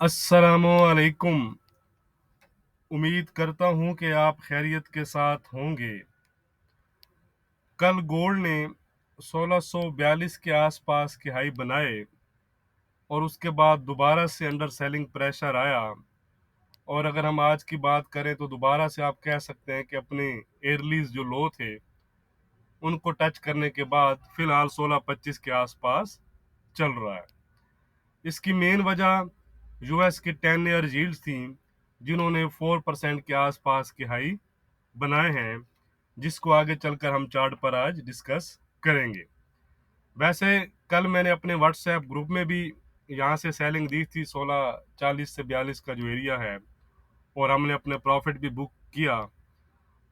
अस्सलामुअलैकुम। उम्मीद करता हूं कि आप खैरियत के साथ होंगे। कल गोल्ड ने 1642 के आसपास के हाई बनाए और उसके बाद दोबारा से अंडर सेलिंग प्रेशर आया। और अगर हम आज की बात करें तो दोबारा से आप कह सकते हैं कि अपने एयरलीज जो लो थे उनको टच करने के बाद फिलहाल 1625 के आसपास चल रहा है। इसकी मेन वजह यूएस की 10 ईयर यील्ड्स थी, जिन्होंने 4% के आसपास के हाई बनाए हैं, जिसको आगे चलकर हम चार्ट पर आज डिस्कस करेंगे। वैसे कल मैंने अपने व्हाट्सएप ग्रुप में भी यहाँ से सेलिंग दी थी 1640 से 42 का जो एरिया है, और हमने अपने प्रॉफिट भी बुक किया।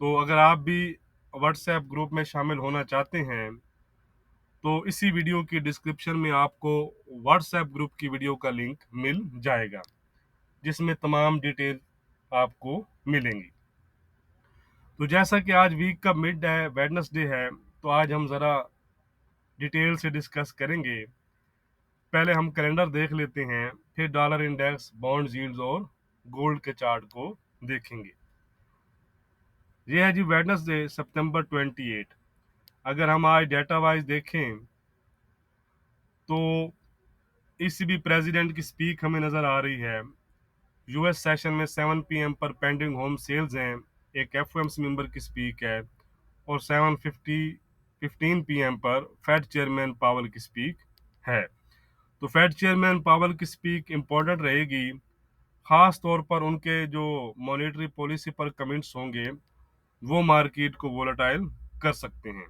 तो अगर आप भी व्हाट्सएप ग्रुप में शामिल होना चाहते हैं तो इसी वीडियो की डिस्क्रिप्शन में आपको व्हाट्सएप ग्रुप की वीडियो का लिंक मिल जाएगा, जिसमें तमाम डिटेल आपको मिलेंगी। तो जैसा कि आज वीक का मिड है, वेडनेसडे है, तो आज हम ज़रा डिटेल से डिस्कस करेंगे। पहले हम कैलेंडर देख लेते हैं, फिर डॉलर इंडेक्स, बॉन्ड यील्ड्स और गोल्ड के चार्ट को देखेंगे। ये है जी वेडनेसडे सितंबर 28। अगर हम आज डेटा वाइज देखें तो ईसीबी प्रेसिडेंट की स्पीक हमें नज़र आ रही है। यूएस सेशन में 7 PM पर पेंडिंग होम सेल्स हैं, एक एफओएमसी मेंबर की स्पीक है, और 7:15 PM पर फेड चेयरमैन पावल की स्पीक है। तो फेड चेयरमैन पावल की स्पीक इम्पोर्टेंट रहेगी, खास तौर पर उनके जो मॉनेटरी पॉलिसी पर कमेंट्स होंगे वो मार्केट को वोलेटाइल कर सकते हैं।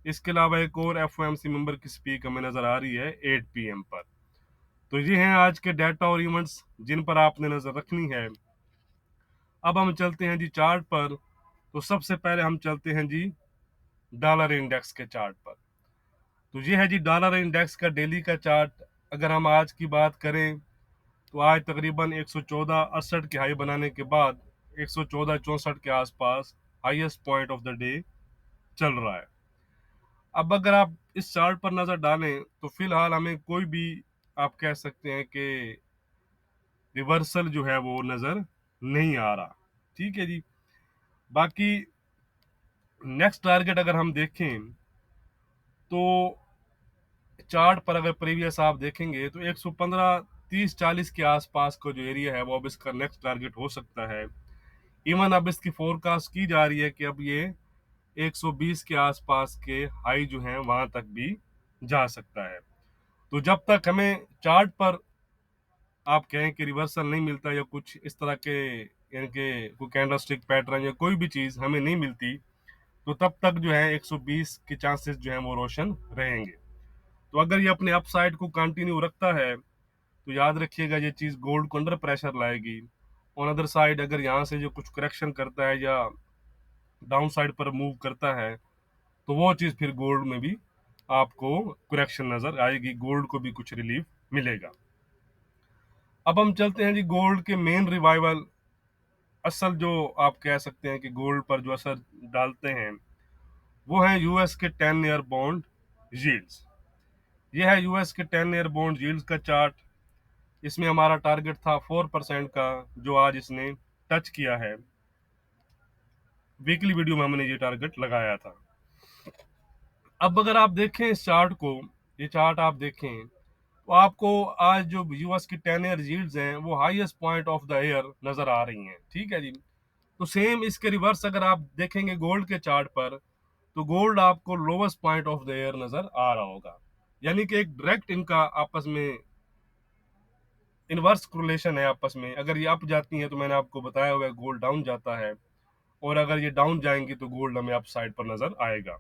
इसके अलावा एक और एफओएमसी मेंबर की स्पीक हमें नजर आ रही है 8 PM पर। तो ये हैं आज के डाटा और इवेंट्स जिन पर आपने नजर रखनी है। अब हम चलते हैं जी चार्ट पर। तो सबसे पहले हम चलते हैं जी डॉलर इंडेक्स के चार्ट पर। तो ये है जी डॉलर इंडेक्स का डेली का चार्ट। अगर हम आज की बात करें तो आज तकरीबन 114.68 के हाई बनाने के बाद 114.64 के आसपास highest point of the day चल रहा है। अब अगर आप इस चार्ट पर नजर डालें तो फिलहाल हमें कोई भी, आप कह सकते हैं कि रिवर्सल जो है वो नजर नहीं आ रहा। ठीक है जी। बाकी नेक्स्ट टारगेट अगर हम देखें तो चार्ट पर अगर प्रीवियस आप देखेंगे तो 115 30 40 के आसपास का जो एरिया है वो अब इसका नेक्स्ट टारगेट हो सकता है। इवन अब इसकी फोरकास्ट की जा रही है कि अब ये 120 के आसपास के हाई जो हैं वहां तक भी जा सकता है। तो जब तक हमें चार्ट पर आप कहें कि रिवर्सल नहीं मिलता या कुछ इस तरह के, यानी कि कोई कैंडलस्टिक पैटर्न या कोई भी चीज हमें नहीं मिलती, तो तब तक जो है 120 के चांसेस जो है वो रोशन रहेंगे। तो अगर ये अपने अपसाइड को कंटिन्यू रखता है तो याद रखिएगा ये चीज गोल्ड को अंडर प्रेशर लाएगी। ऑन अदर साइड अगर यहाँ से जो कुछ करेक्शन करता है या डाउन साइड पर मूव करता है तो वो चीज फिर गोल्ड में भी आपको करेक्शन नजर आएगी, गोल्ड को भी कुछ रिलीफ मिलेगा। अब हम चलते हैं जी गोल्ड के मेन रिवाइवल, असल जो आप कह सकते हैं कि गोल्ड पर जो असर डालते हैं वो है यूएस के 10 ईयर बॉन्ड यील्ड्स। ये है यूएस के 10 ईयर बॉन्ड यील्ड्स का चार्ट। इसमें हमारा टारगेट था 4% का, जो आज इसने टच किया है। वीकली वीडियो में हमने ये टारगेट लगाया था। अब अगर आप देखें इस चार्ट को, ये चार्ट आप देखें तो आपको आज जो यूएस की 10 ईयर यील्ड्स हैं वो highest point of the year नजर आ रही हैं। ठीक है जी। तो सेम इसके रिवर्स अगर आप देखेंगे गोल्ड के चार्ट पर तो गोल्ड आपको lowest point of the year नजर आ रहा होगा। यानी कि एक डायरेक्ट इनका आपस में इनवर्स कोरिलेशन है आपस में। अगर ये अप जाती है तो मैंने आपको बताया हुआ है गोल्ड डाउन जाता है, और अगर ये डाउन जाएंगी तो गोल्ड हमें अप साइड पर नजर आएगा।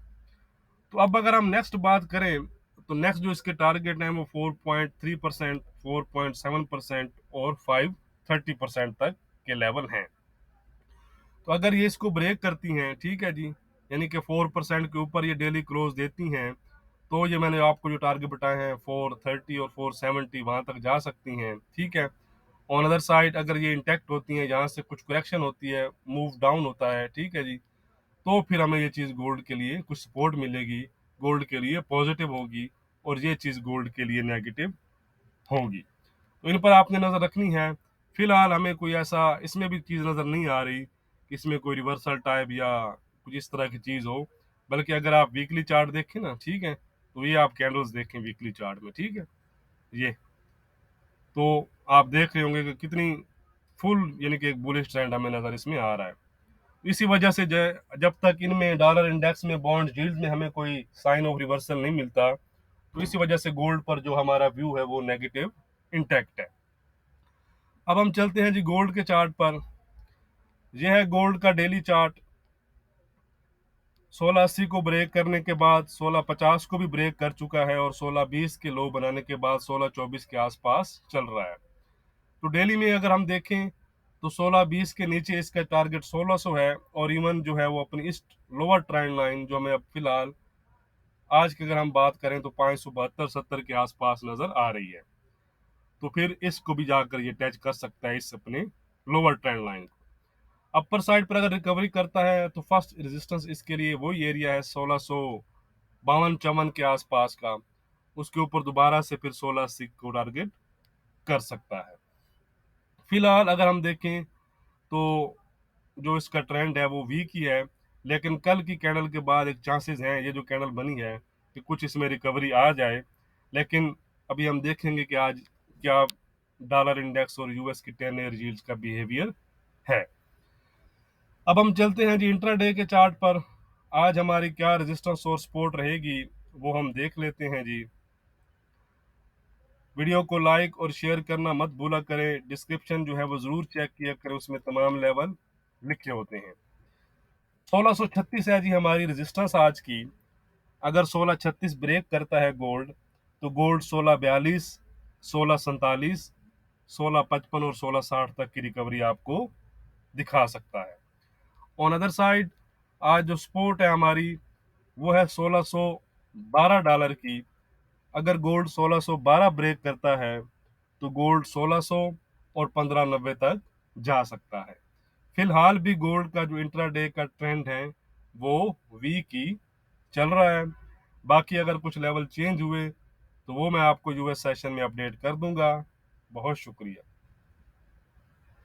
तो अब अगर हम नेक्स्ट बात करें तो नेक्स्ट जो इसके टारगेट हैं वो 4.3%, 4.7% और 5.30% तक के लेवल हैं। तो अगर ये इसको ब्रेक करती हैं, ठीक है जी, यानी कि 4% के ऊपर ये डेली क्लोज देती हैं, तो ये मैंने आपको जो टारगेट बताए हैं 430 और 470 वहां तक जा सकती हैं। ठीक है। ऑन अदर साइड अगर ये इंटैक्ट होती हैं, यहाँ से कुछ करेक्शन होती है, मूव डाउन होता है, ठीक है जी, तो फिर हमें ये चीज़ गोल्ड के लिए कुछ सपोर्ट मिलेगी, गोल्ड के लिए पॉजिटिव होगी, और ये चीज़ गोल्ड के लिए नेगेटिव होगी। तो इन पर आपने नज़र रखनी है। फिलहाल हमें कोई ऐसा इसमें भी चीज़ नज़र नहीं आ रही कि इसमें कोई रिवर्सल टाइप या कुछ इस तरह की चीज़ हो, बल्कि अगर आप वीकली चार्ट देखें ना, ठीक है, तो ये आप कैंडल्स देखें वीकली चार्ट में, ठीक है, ये तो आप देख रहे होंगे कि कितनी फुल यानी कि एक बुलिश ट्रेंड हमें नज़र इसमें आ रहा है। इसी वजह से जब तक इनमें डॉलर इंडेक्स में बॉन्ड यील्ड में हमें कोई साइन ऑफ रिवर्सल नहीं मिलता, तो इसी वजह से गोल्ड पर जो हमारा व्यू है वो नेगेटिव इंटैक्ट है। अब हम चलते हैं जी गोल्ड के चार्ट पर। यह है गोल्ड का डेली चार्ट। 1680 को ब्रेक करने के बाद 1650 को भी ब्रेक कर चुका है और 1620 के लो बनाने के बाद 1624 के आसपास चल रहा है। तो डेली में अगर हम देखें तो 1620 के नीचे इसका टारगेट 1600 है, और इवन जो है वो अपनी इस लोअर ट्रेंड लाइन जो हमें अब फिलहाल आज की अगर हम बात करें तो 572-70 के आसपास नजर आ रही है। तो फिर इसको भी जाकर ये टच कर सकता है, इस अपने लोअर ट्रेंड लाइन को। अपर साइड पर अगर रिकवरी करता है तो फर्स्ट रेजिस्टेंस इसके लिए वही एरिया है 1652-54 के आसपास का। उसके ऊपर दोबारा से फिर 1680 को टारगेट कर सकता है। फिलहाल अगर हम देखें तो जो इसका ट्रेंड है वो वीक ही है, लेकिन कल की कैंडल के बाद एक चांसेस हैं, ये जो कैंडल बनी है, कि कुछ इसमें रिकवरी आ जाए। लेकिन अभी हम देखेंगे कि आज क्या डॉलर इंडेक्स और यूएस की 10 ईयर यील्ड्स का बिहेवियर है। अब हम चलते हैं जी इंट्राडे के चार्ट पर। आज हमारी क्या रेजिस्टेंस और सपोर्ट रहेगी वो हम देख लेते हैं जी। वीडियो को लाइक और शेयर करना मत भूला करें। डिस्क्रिप्शन जो है वो जरूर चेक किया करें, उसमें तमाम लेवल लिखे होते हैं। 1636 है जी हमारी रेजिस्टेंस आज की। अगर 1636 ब्रेक करता है गोल्ड, तो गोल्ड 1642, 1647, 1655 और 1660 तक की रिकवरी आपको दिखा सकता है। ऑन अदर साइड आज जो सपोर्ट है हमारी वो है $1612 की। अगर गोल्ड 1612 ब्रेक करता है तो गोल्ड 1600 और 1590 तक जा सकता है। फिलहाल भी गोल्ड का जो इंट्राडे का ट्रेंड है वो वीक ही चल रहा है। बाकी अगर कुछ लेवल चेंज हुए तो वो मैं आपको यूएस सेशन में अपडेट कर दूंगा। बहुत शुक्रिया।